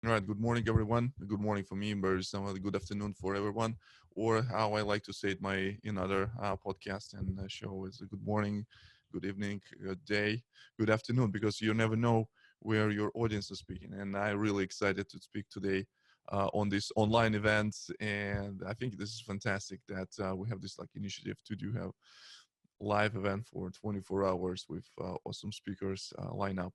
All right, good morning, everyone. Good morning for me, but some good afternoon for everyone, or how I like to say it my in other podcast and show is a good morning, good evening, good day, good afternoon, because you never know where your audience is speaking. And I'm really excited to speak today on this online event, and I think this is fantastic that we have this like initiative to do have live event for 24 hours with awesome speakers line up.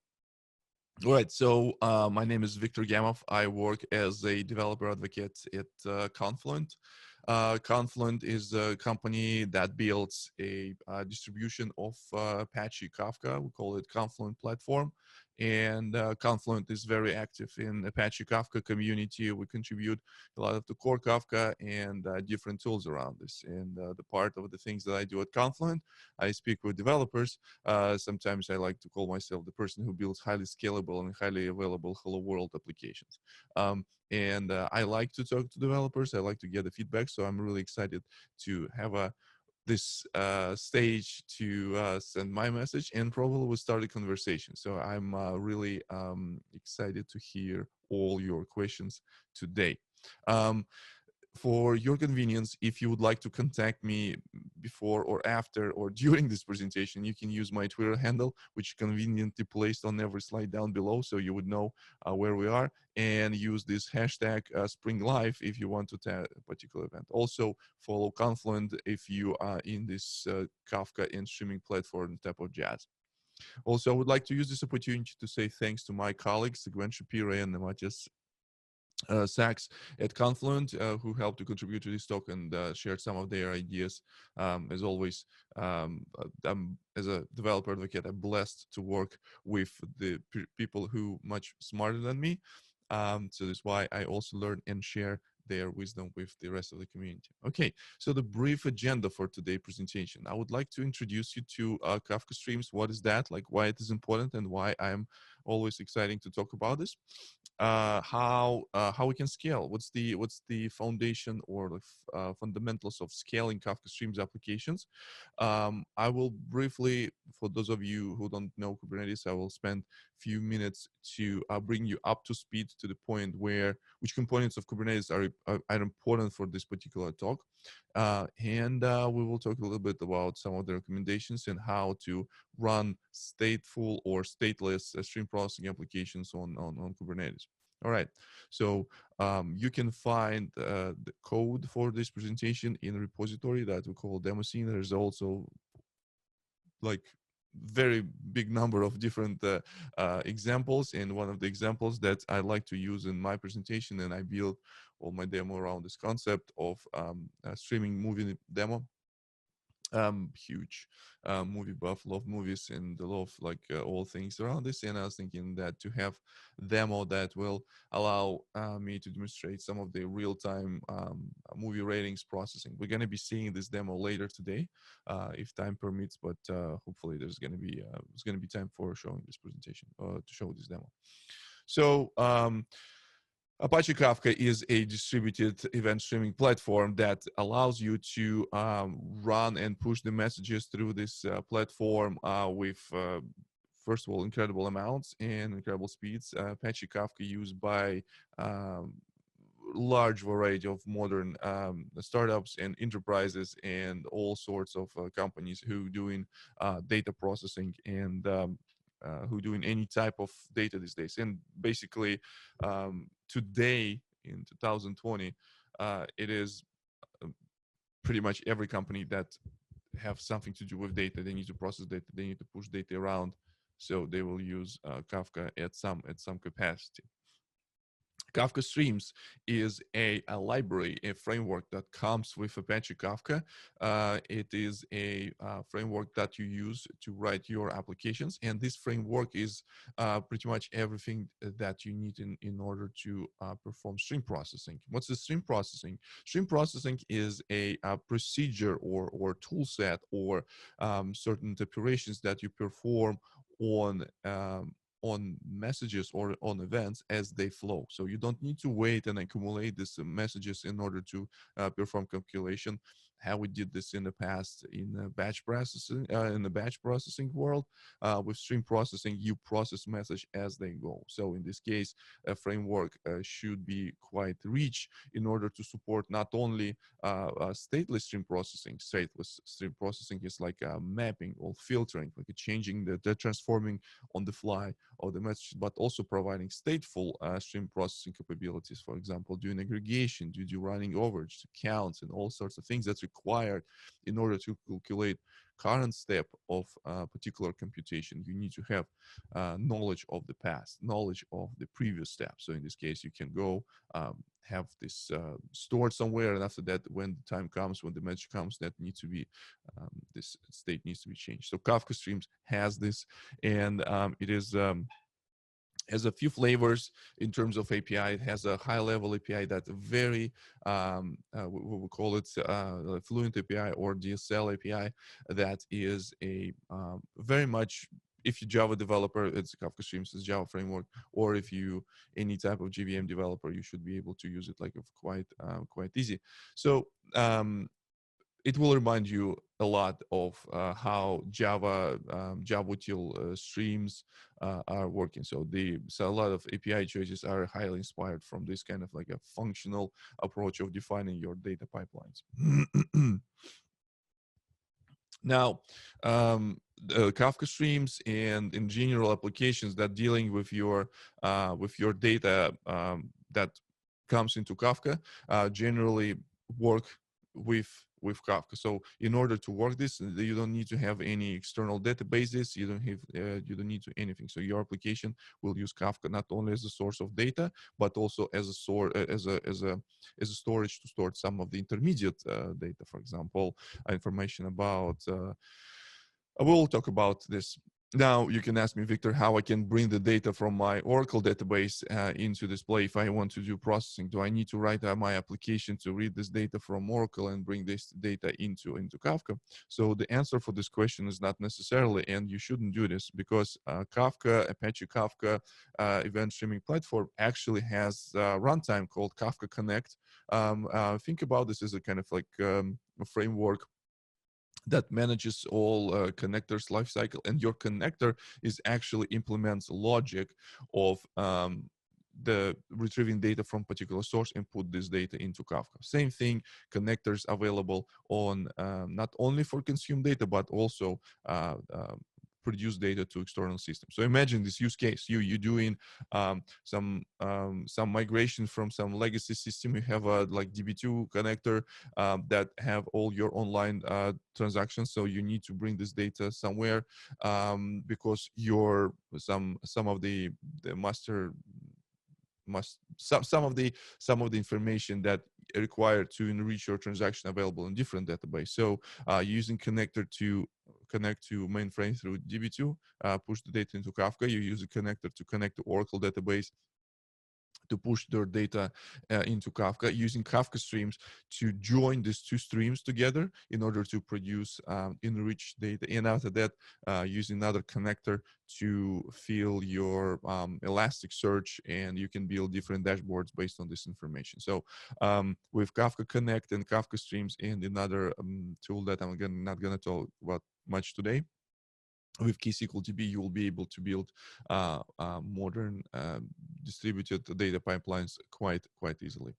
All right, so my name is Viktor Gamov. I work as a developer advocate at Confluent. Confluent is a company that builds a distribution of Apache Kafka. We call it Confluent Platform. And Confluent is very active in Apache Kafka community. We contribute a lot of the core Kafka and different tools around this. And the part of the things that I do at Confluent, I speak with developers. Sometimes I like to call myself the person who builds highly scalable and highly available hello world applications. And I like to talk to developers. I like to get the feedback. So I'm really excited to have this stage to send my message, and probably we'll start a conversation. So I'm really excited to hear all your questions today. Um, for your convenience, if you would like to contact me before or after or during this presentation, you can use my Twitter handle, which is conveniently placed on every slide down below, so you would know where we are, and use this hashtag Spring Live if you want to tag a particular event. Also, follow Confluent if you are in this Kafka and streaming platform TOPOLOGIES. Also, I would like to use this opportunity to say thanks to my colleagues, Gwen Shapiro and Matthias Sachs at Confluent, who helped to contribute to this talk and shared some of their ideas. As always, as a developer advocate, I'm blessed to work with the people who much smarter than me. So that's why I also learn and share their wisdom with the rest of the community. Okay, so the brief agenda for today's presentation. I would like to introduce you to Kafka Streams. What is that? Like why it is important and why I'm always exciting to talk about this. How we can scale. What's the foundation or the fundamentals of scaling Kafka Streams applications. I will briefly, for those of you who don't know Kubernetes, I will spend few minutes to bring you up to speed to the point where which components of Kubernetes are important for this particular talk. And we will talk a little bit about some of the recommendations and how to run stateful or stateless stream processing applications on Kubernetes. All right, so you can find the code for this presentation in a repository that we call demo scene. There's also like very big number of different examples, and one of the examples that I like to use in my presentation, and I build all my demo around this concept of streaming movie demo. Huge movie buff, love movies and love like all things around this, and I was thinking that to have demo that will allow me to demonstrate some of the real-time movie ratings processing. We're going to be seeing this demo later today if time permits, but hopefully there's going to be time for showing this presentation to show this demo. So Apache Kafka is a distributed event streaming platform that allows you to run and push the messages through this platform with, first of all, incredible amounts and incredible speeds. Apache Kafka used by large variety of modern startups and enterprises and all sorts of companies who doing data processing and who doing any type of data these days. And basically, today in 2020, it is pretty much every company that have something to do with data. They need to process data. They need to push data around. So they will use Kafka at some capacity. Kafka Streams is a library, a framework that comes with Apache Kafka. It is a framework that you use to write your applications. And this framework is pretty much everything that you need in order to perform stream processing. What's the stream processing? Stream processing is a procedure or tool set or certain operations that you perform on messages or on events as they flow. So you don't need to wait and accumulate these messages in order to perform calculation. how we did this in the past in the batch processing world. With stream processing, you process message as they go. So in this case, a framework should be quite rich in order to support not only stateless stream processing. Stateless stream processing is like mapping or filtering, like changing the transforming on the fly of the message, but also providing stateful stream processing capabilities. For example, doing aggregation, do running overage, counts, and all sorts of things that's required in order to calculate current step of particular computation. You need to have knowledge of the past, knowledge of the previous step. So in this case, you can go have this stored somewhere, and after that, when the time comes, when the message comes, that needs to be this state needs to be changed. So Kafka Streams has this, and it is has a few flavors in terms of API. It has a high-level API that very, we call it Fluent API or DSL API. That is a very much, if you're Java developer, it's Kafka Streams, it's Java framework, or if you any type of JVM developer, you should be able to use it like quite easy. So it will remind you a lot of how Java util streams are working. So a lot of API choices are highly inspired from this kind of like a functional approach of defining your data pipelines. Now, Kafka Streams and in general applications that dealing with your data that comes into Kafka generally work with Kafka. So in order to work this, you don't need to have any external databases. You don't need to anything. So your application will use Kafka not only as a source of data, but also as a source as a storage to store some of the intermediate data. For example, information about. We'll talk about this. Now you can ask me, Victor, how I can bring the data from my Oracle database into display if I want to do processing. Do I need to write my application to read this data from Oracle and bring this data into Kafka? So the answer for this question is not necessarily, and you shouldn't do this, because Kafka, Apache Kafka event streaming platform actually has a runtime called Kafka Connect. Think about this as a kind of like a framework that manages all connectors lifecycle, and your connector is actually implements logic of the retrieving data from particular source and put this data into Kafka. Same thing, connectors available on not only for consume data, but also produce data to external systems. So imagine this use case: you're doing some migration from some legacy system. You have a like DB2 connector that have all your online transactions. So you need to bring this data somewhere because your some of the master some of the information that required to enrich your transaction available in different database. So using connector to connect to mainframe through DB2, push the data into Kafka. You use a connector to connect to Oracle database to push their data into Kafka, using Kafka Streams to join these two streams together in order to produce enriched data. And after that, using another connector to fill your Elasticsearch, and you can build different dashboards based on this information. So with Kafka Connect and Kafka Streams and another tool that I'm not going to talk about much today, with KSQLDB, you will be able to build modern distributed data pipelines quite easily.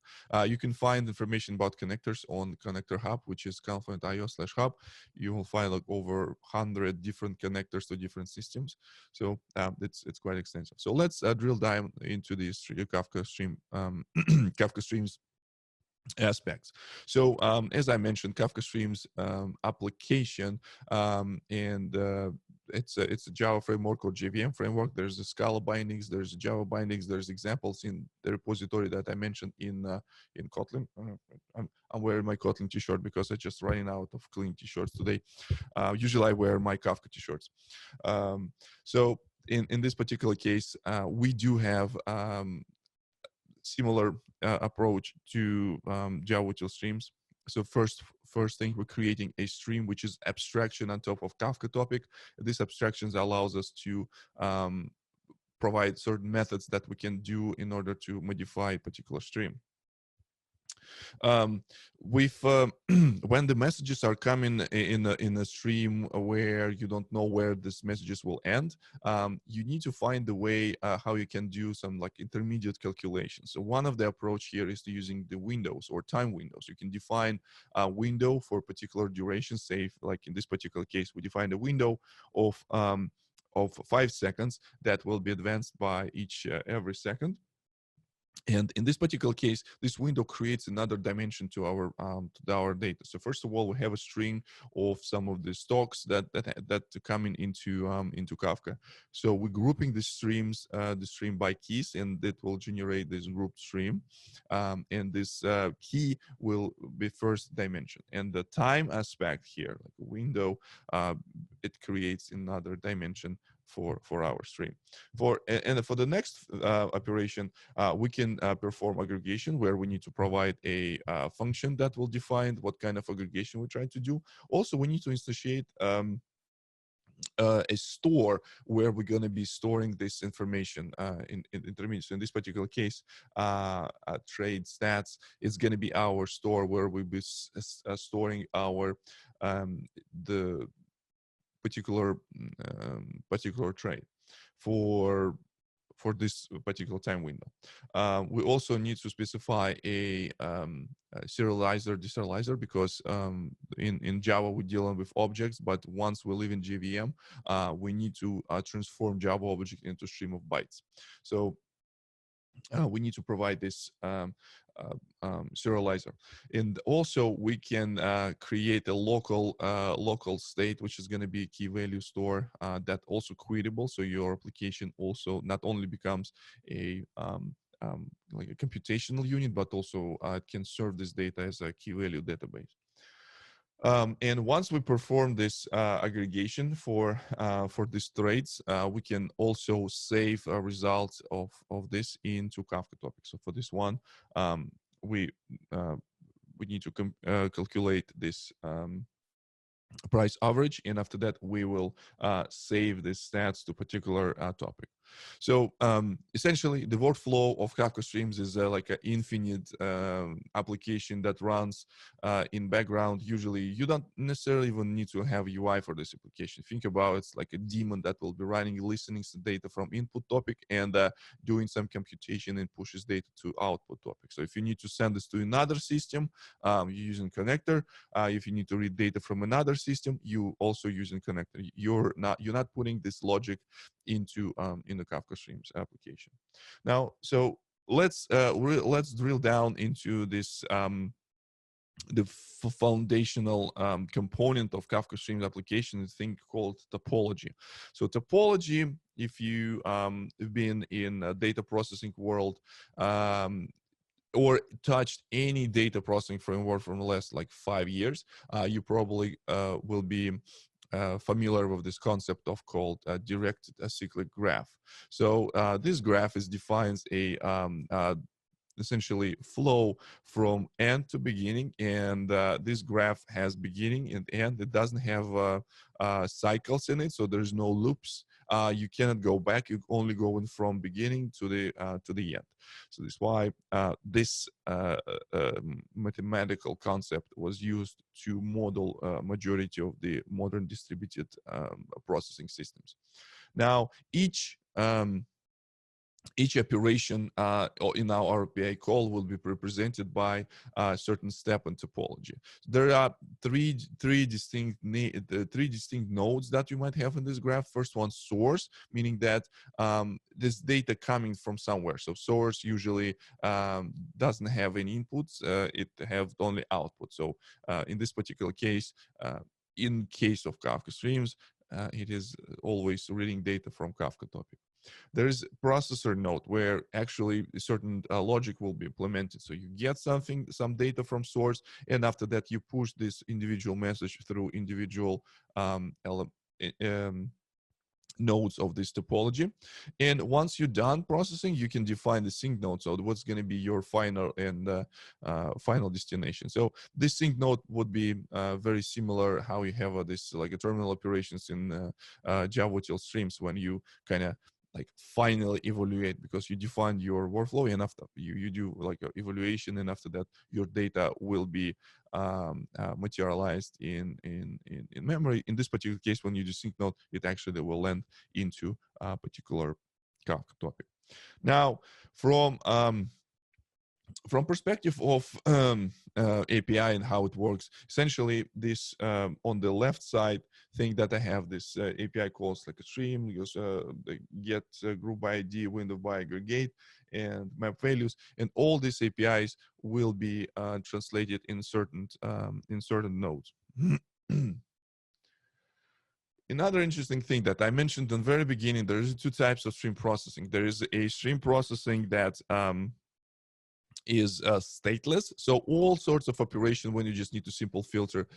You can find information about connectors on Connector Hub, which is confluent.io/hub. You will find like over 100 different connectors to different systems. So it's quite extensive. So let's drill down into this Kafka Stream, Kafka Streams aspects. So as I mentioned, Kafka Streams application, and it's a Java framework or JVM framework. There's the Scala bindings, there's Java bindings, there's examples in the repository that I mentioned in Kotlin. I'm wearing my Kotlin t-shirt because I just running out of clean t-shirts today. Usually I wear my Kafka t-shirts. So in this particular case, we do have similar approach to Java util streams. So first thing, we're creating a stream which is abstraction on top of Kafka topic. This abstractions allows us to provide certain methods that we can do in order to modify a particular stream. With when the messages are coming in a stream where you don't know where these messages will end, you need to find the way how you can do some like intermediate calculations. So one of the approach here is to using the windows or time windows. You can define a window for particular duration. Say, like in this particular case, we define a window of 5 seconds that will be advanced by each every second. And in this particular case, this window creates another dimension to our data. So first of all, we have a string of some of the stocks that coming into Kafka. So we're grouping the streams, the stream by keys, and it will generate this grouped stream. And this key will be first dimension. And the time aspect here, like a window, it creates another dimension for our stream. For the next operation, we can perform aggregation, where we need to provide a function that will define what kind of aggregation we're trying to do. Also, we need to instantiate a store where we're going to be storing this information in intermediate. So in this particular case, trade stats is going to be our store where we'll be storing our the particular trade for this particular time window. We also need to specify a serializer, deserializer, because in Java we're dealing with objects, but once we live in JVM, we need to transform Java object into stream of bytes. So we need to provide this serializer, and also we can create a local state, which is going to be a key value store that also queryable. So your application also not only becomes a like a computational unit, but also can serve this data as a key value database. And once we perform this aggregation for these trades, we can also save results of this into Kafka topic. So for this one, we need to calculate this price average, and after that we will save the stats to particular topic. So essentially the workflow of Kafka Streams is like an infinite application that runs in background. Usually you don't necessarily even need to have UI for this application. Think about it's like a daemon that will be running, listening to data from input topic and doing some computation and pushes data to output topic. So if you need to send this to another system, you're using connector. If you need to read data from another system, you also using connector. You're not putting this logic into in the Kafka Streams application. Now, so let's drill down into this the foundational component of Kafka Streams application, a thing called topology. So topology, if you have been in a data processing world or touched any data processing framework from the last like 5 years, you probably will be familiar with this concept of called directed acyclic graph. So this graph defines a essentially flow from end to beginning, and this graph has beginning and end. It doesn't have cycles in it, so there's no loops. You cannot go back. You only going from beginning to the end. So that's why this mathematical concept was used to model majority of the modern distributed processing systems. Now, each operation in our RPA call will be represented by a certain step in topology. There are three distinct nodes that you might have in this graph. First one, source, meaning that this data coming from somewhere. So source usually doesn't have any inputs; it have only output. So in this particular case, in case of Kafka Streams, it is always reading data from Kafka topic. There is processor node where actually a certain logic will be implemented. So you get some data from source, and after that you push this individual message through individual nodes of this topology. And once you're done processing, you can define the sync node. So what's going to be your final and final destination. So this sync node would be very similar how you have this like a terminal operations in Java util streams, when you kind of like finally evaluate, because you define your workflow, and after you do like an evaluation, and after that your data will be materialized in memory. In this particular case, when you do sync node, it actually will land into a particular Kafka topic. Now, from perspective of API and how it works, essentially this on the left side thing that I have this API calls like a stream, use the get group by ID, window by aggregate, and map values, and all these APIs will be translated in certain nodes. Another interesting thing that I mentioned in the very beginning, there is two types of stream processing. There is a stream processing that is stateless. So all sorts of operation, when you just need to simple filter,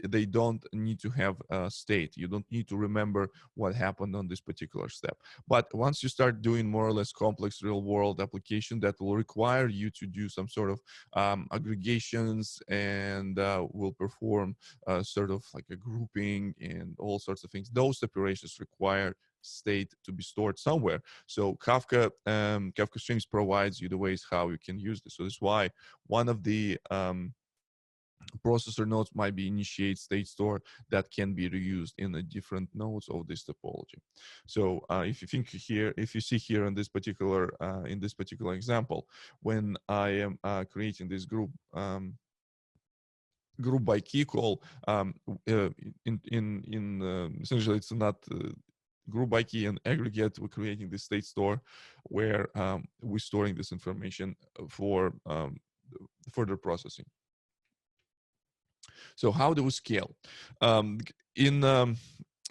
they don't need to have a state. You don't need to remember what happened on this particular step. But once you start doing more or less complex real world application that will require you to do some sort of aggregations and will perform sort of like a grouping and all sorts of things, those operations require state to be stored somewhere. So Kafka Streams provides you the ways how you can use this. So that's why one of the processor nodes might be initiate state store that can be reused in the different nodes of this topology. So if you think here, if you see here in this particular example, when I am creating this group by key call, essentially it's not group by key and aggregate, we're creating the state store where we're storing this information for further processing. So how do we scale?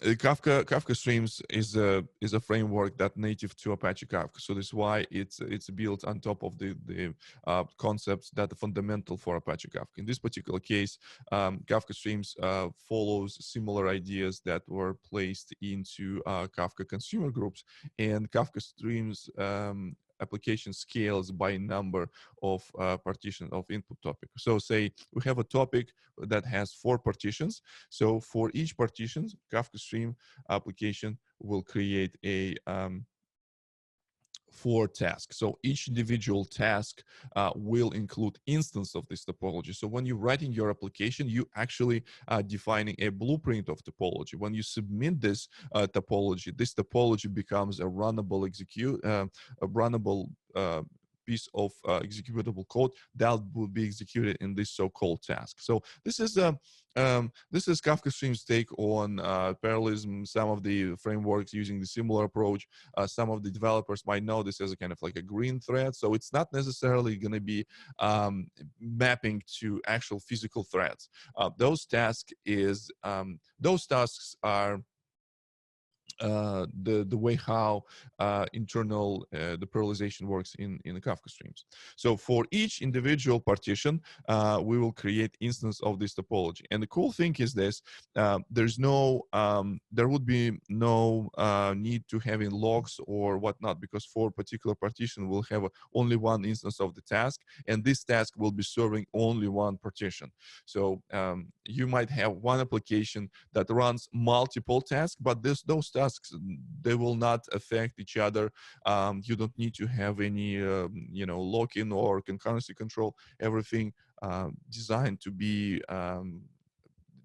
Kafka Streams is a framework that native to Apache Kafka. So that's why it's built on top of the concepts that are fundamental for Apache Kafka. In this particular case, Kafka Streams follows similar ideas that were placed into Kafka consumer groups, and Kafka Streams application scales by number of partition of input topic. So say we have a topic that has 4 partitions. So for each partition, Kafka Stream application will create a 4 tasks. So each individual task will include instance of this topology. So when you're writing your application, you actually defining a blueprint of topology. When you submit this topology becomes a runnable piece of executable code that will be executed in this so-called task. So this is Kafka Streams take on parallelism. Some of the frameworks using the similar approach. Some of the developers might know this as a kind of like a green thread. So it's not necessarily going to be mapping to actual physical threads. Those tasks are the way how internal the parallelization works in the Kafka Streams. So for each individual partition, we will create instance of this topology. And the cool thing is this: there would be no need to having logs or whatnot, because for particular partition we'll have only one instance of the task, and this task will be serving only one partition. So you might have one application that runs multiple tasks, but those tasks, they will not affect each other. You don't need to have any lock-in or concurrency control. Everything designed to be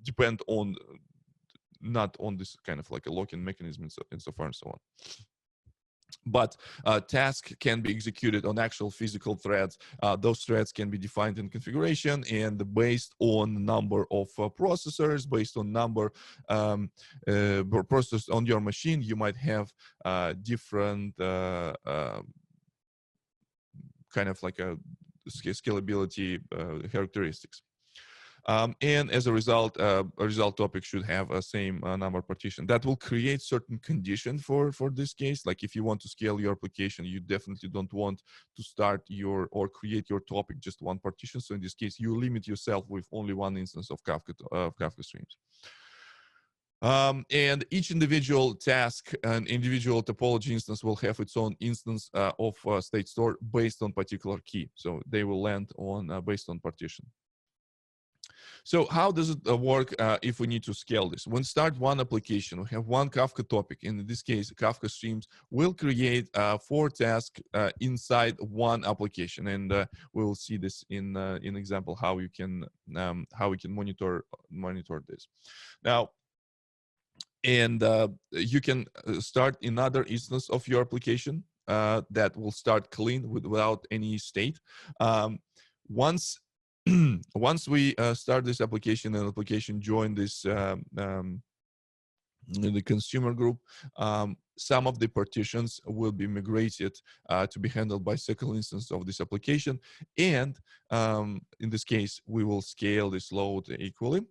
depend on not on this kind of like a lock-in mechanism and so far and so on. But task can be executed on actual physical threads. Those threads can be defined in configuration, and based on number of processors, based on number processors on your machine, you might have different kind of like a scalability characteristics. And as a result topic should have a same number partition. That will create certain condition for this case. Like if you want to scale your application, you definitely don't want to start or create your topic just one partition. So in this case, you limit yourself with only one instance of Kafka Streams. And each individual task and individual topology instance will have its own instance of state store based on particular key. So they will land on based on partition. So how does it work if we need to scale this? When start one application, we have one Kafka topic. In this case, Kafka Streams will create 4 tasks inside one application, and we will see this in example how we can monitor this. Now, and you can start another instance of your application that will start clean without any state. Once we start this application and application join this the consumer group, some of the partitions will be migrated to be handled by second instance of this application, and in this case we will scale this load equally.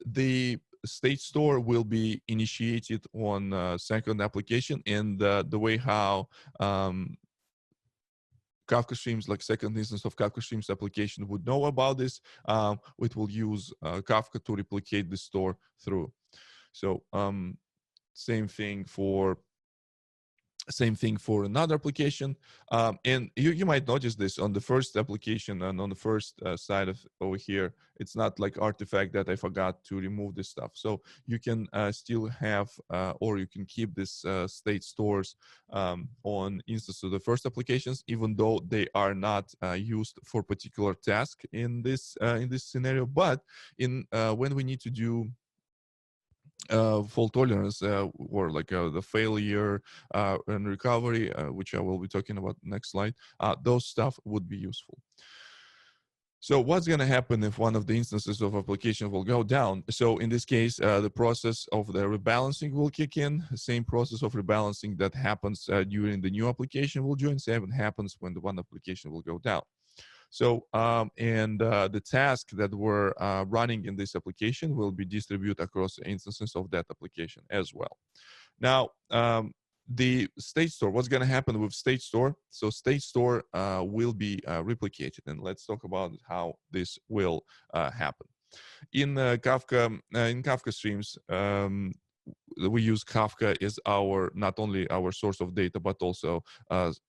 The state store will be initiated on second application, and the way how Kafka Streams, like second instance of Kafka Streams application, would know about this, it will use Kafka to replicate the store through. So same thing for another application. And you might notice this on the first application and on the first side of over here, it's not like artifact that I forgot to remove this stuff. So you can still have, or you can keep this state stores on instance of the first applications, even though they are not used for particular task in this scenario. But in when we need to do fault tolerance or like the failure and recovery, which I will be talking about next slide, those stuff would be useful. So what's going to happen if one of the instances of application will go down? So in this case, the process of the rebalancing will kick in. The same process of rebalancing that happens during the new application will join. Same happens when the one application will go down. So, the task that we're running in this application will be distributed across instances of that application as well. Now, the state store, what's going to happen with state store? So state store will be replicated, and let's talk about how this will happen. In Kafka Streams, we use Kafka as not only our source of data, but also the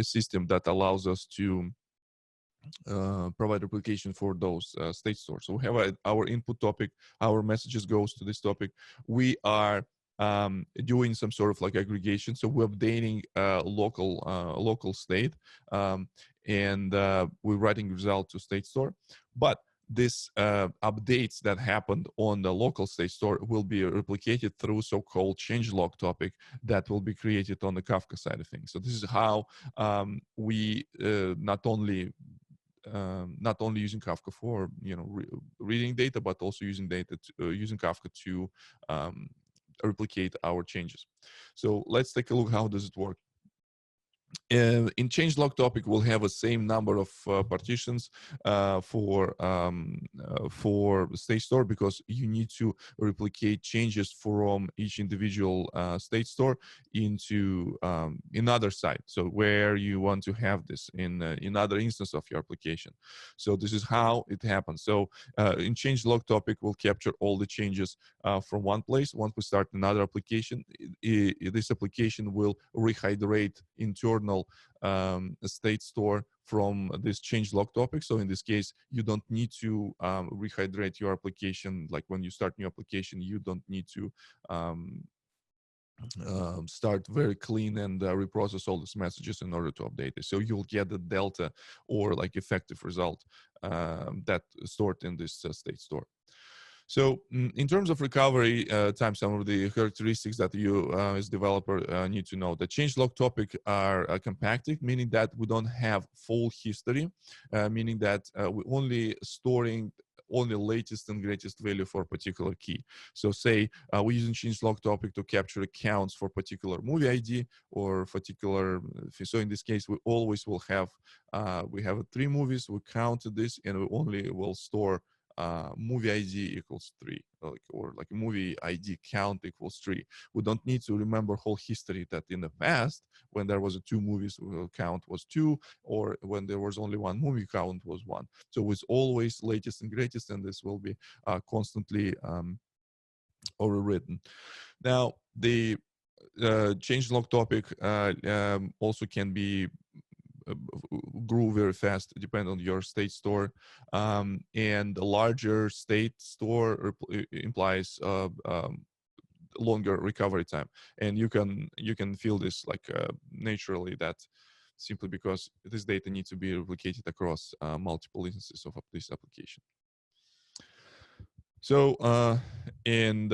system that allows us to provide replication for those state stores. So we have our input topic, our messages goes to this topic. We are doing some sort of like aggregation. So we're updating local state, and we're writing result to state store. But this updates that happened on the local state store will be replicated through so-called changelog topic that will be created on the Kafka side of things. So this is how we not only using Kafka for reading data, but also using using Kafka to replicate our changes. So let's take a look. How does it work? In changelog topic, we'll have the same number of partitions for state store, because you need to replicate changes from each individual state store into another site. So where you want to have this in another instance of your application. So this is how it happens. So in changelog topic, we'll capture all the changes from one place. Once we start another application, this application will rehydrate internal state store from this changelog topic. So in this case, you don't need to rehydrate your application. Like when you start new application, you don't need to start very clean and reprocess all these messages in order to update it. So you'll get the delta or like effective result that stored in this state store. So in terms of recovery time, some of the characteristics that you as developer need to know. The changelog topic are compacted, meaning that we don't have full history, meaning that we're only storing only latest and greatest value for a particular key. So say we're using changelog topic to capture accounts for particular movie ID or particular, so in this case, we always will have, we have 3 movies, we counted this, and we only will store movie ID equals 3, or like movie ID count equals 3. We don't need to remember whole history that in the past, when there was 2 movies, count was 2, or when there was only 1 movie, count was 1. So it's always latest and greatest, and this will be constantly overwritten. Now, the changelog topic also can be grew very fast, depend on your state store, and a larger state store implies longer recovery time, and you can feel this like naturally, that simply because this data needs to be replicated across multiple instances of this application. So and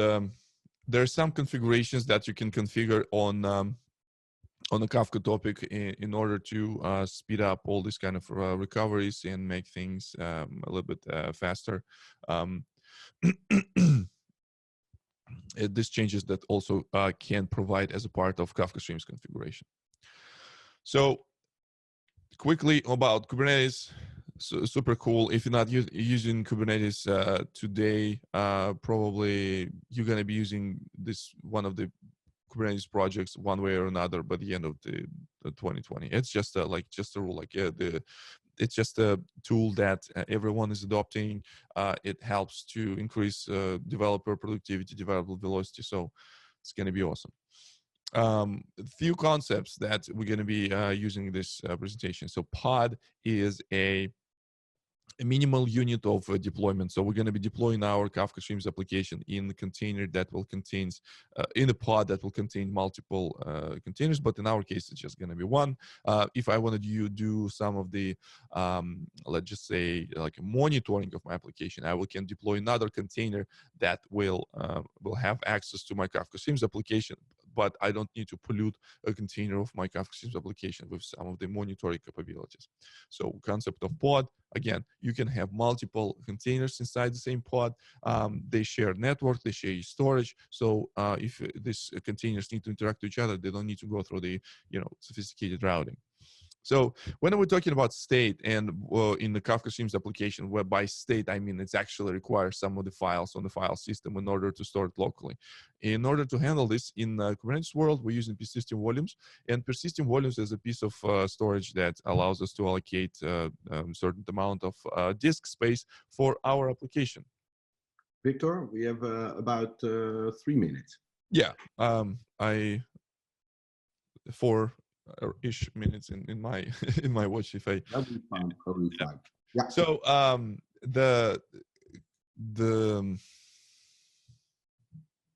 there are some configurations that you can configure on the Kafka topic in order to speed up all these kind of recoveries and make things a little bit faster. These changes that also can provide as a part of Kafka Streams configuration. So quickly about Kubernetes, super cool. If you're not using Kubernetes today, probably you're going to be using this one of the Kubernetes projects one way or another by the end of the 2020. It's just just a rule, like it's just a tool that everyone is adopting. It helps to increase developer productivity, developer velocity. So it's going to be awesome. A few concepts that we're going to be using in this presentation. So pod is a minimal unit of deployment. So we're going to be deploying our Kafka Streams application in the container that will contain, in a pod that will contain multiple containers, but in our case, it's just going to be one. If I wanted to do some of the, let's just say, like monitoring of my application, I can deploy another container that will have access to my Kafka Streams application, but I don't need to pollute a container of my Kafka Streams application with some of the monitoring capabilities. So concept of pod, again, you can have multiple containers inside the same pod. They share network, they share storage. So if these containers need to interact with each other, they don't need to go through the sophisticated routing. So when we're talking about state and in the Kafka Streams application, where by state, I mean it's actually requires some of the files on the file system in order to store it locally. In order to handle this in Kubernetes world, we're using persistent volumes, and persistent volumes is a piece of storage that allows us to allocate a certain amount of disk space for our application. Viktor, we have about 3 minutes. Yeah, four-ish minutes in my in my watch, if I. That'll be fine. Probably fine. Yeah. So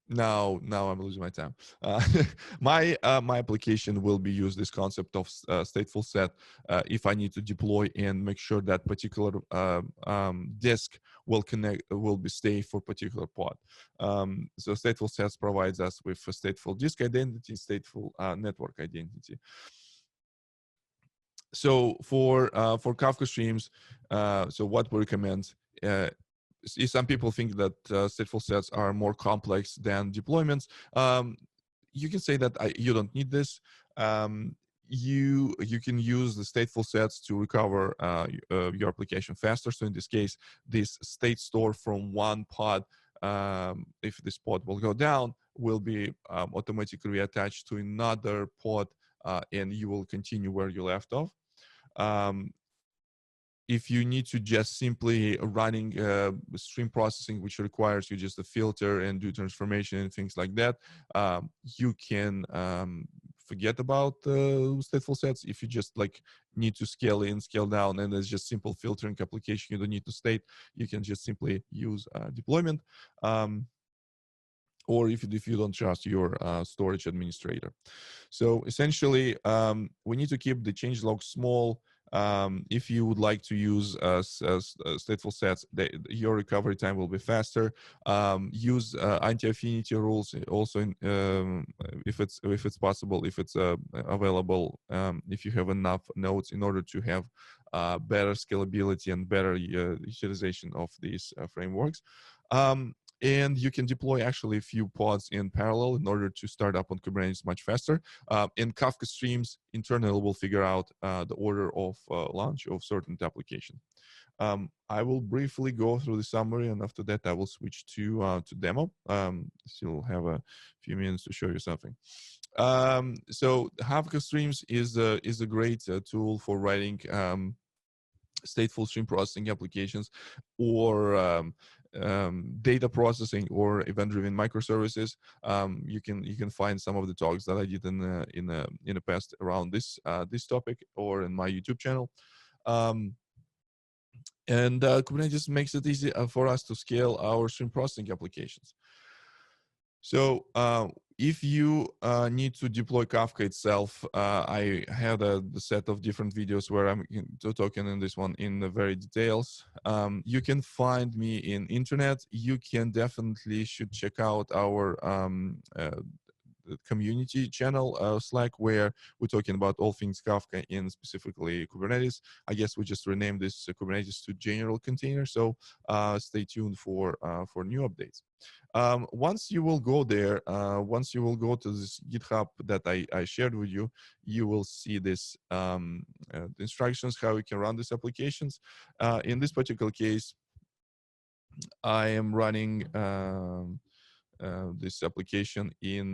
now I'm losing my time. My application will be used this concept of stateful set if I need to deploy and make sure that particular disk will be stay for particular pod. So stateful sets provides us with a stateful disk identity, stateful network identity. So for Kafka Streams, so what we recommend. Some people think that stateful sets are more complex than deployments. You can say that you don't need this. You can use the stateful sets to recover your application faster. So in this case, this state store from one pod, if this pod will go down, will be automatically reattached to another pod, and you will continue where you left off. If you need to just simply running stream processing, which requires you just a filter and do transformation and things like that, you can forget about stateful sets. If you just like need to scale in, scale down, and it's just simple filtering application, you don't need to state, you can just simply use deployment. Or if you don't trust your storage administrator. So essentially, we need to keep the changelog small. If you would like to use stateful sets, your recovery time will be faster. Use anti-affinity rules also if it's possible, if it's available, if you have enough nodes in order to have better scalability and better utilization of these frameworks. And you can deploy actually a few pods in parallel in order to start up on Kubernetes much faster. And Kafka Streams internally will figure out the order of launch of certain application. I will briefly go through the summary, and after that I will switch to demo. Still have a few minutes to show you something. So Kafka Streams is a great tool for writing stateful stream processing applications, or data processing or event-driven microservices, you can find some of the talks that I did in the past around this topic, or in my YouTube channel. And Kubernetes makes it easy for us to scale our stream processing applications. So if you need to deploy Kafka itself, I had a set of different videos where I'm talking in this one in the very details. You can find me in internet. You can definitely should check out our community channel, Slack, where we're talking about all things Kafka and specifically Kubernetes. I guess we just renamed this Kubernetes to general container. So stay tuned for new updates. Once you will go there, once you will go to this GitHub that I shared with you, you will see this instructions how you can run these applications. In this particular case, I am running this application in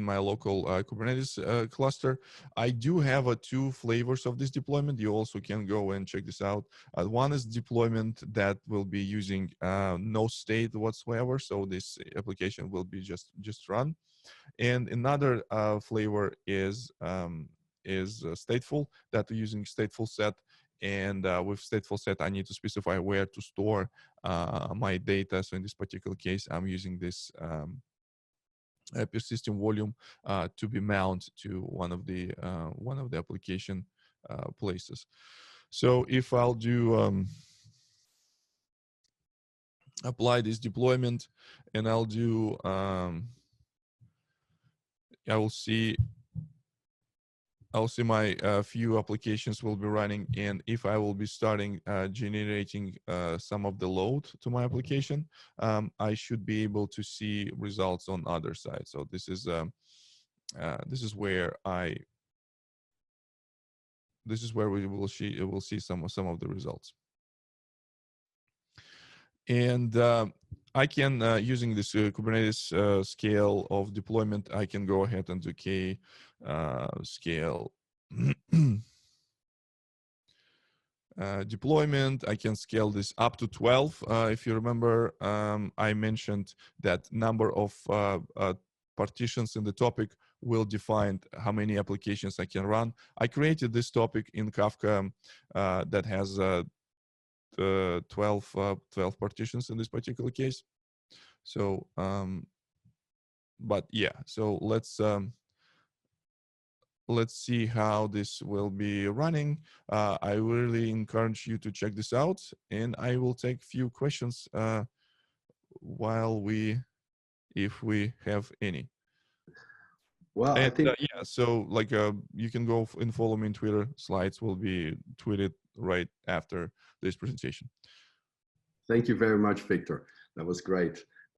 my local Kubernetes cluster. I do have two flavors of this deployment. You also can go and check this out. One is deployment that will be using no state whatsoever, so this application will be just run. And another flavor is stateful, that we're using stateful set. And with stateful set, I need to specify where to store my data. So in this particular case, I'm using this persistent volume to be mounted to one of the application places. So if I'll do apply this deployment, and I'll do I'll see my few applications will be running, and if I will be starting generating some of the load to my application, I should be able to see results on other side. So this is where we will see some of the results. And I can, using this Kubernetes scale of deployment, I can go ahead and do K scale deployment. I can scale this up to 12. If you remember, I mentioned that number of partitions in the topic will define how many applications I can run. I created this topic in Kafka that has 12 partitions in this particular case. So, but yeah, so let's see how this will be running. I really encourage you to check this out, and I will take few questions if we have any. Well, And, I think yeah, so like you can go and follow me on Twitter. Slides will be tweeted right after this presentation. Thank you very much, Viktor. That was great.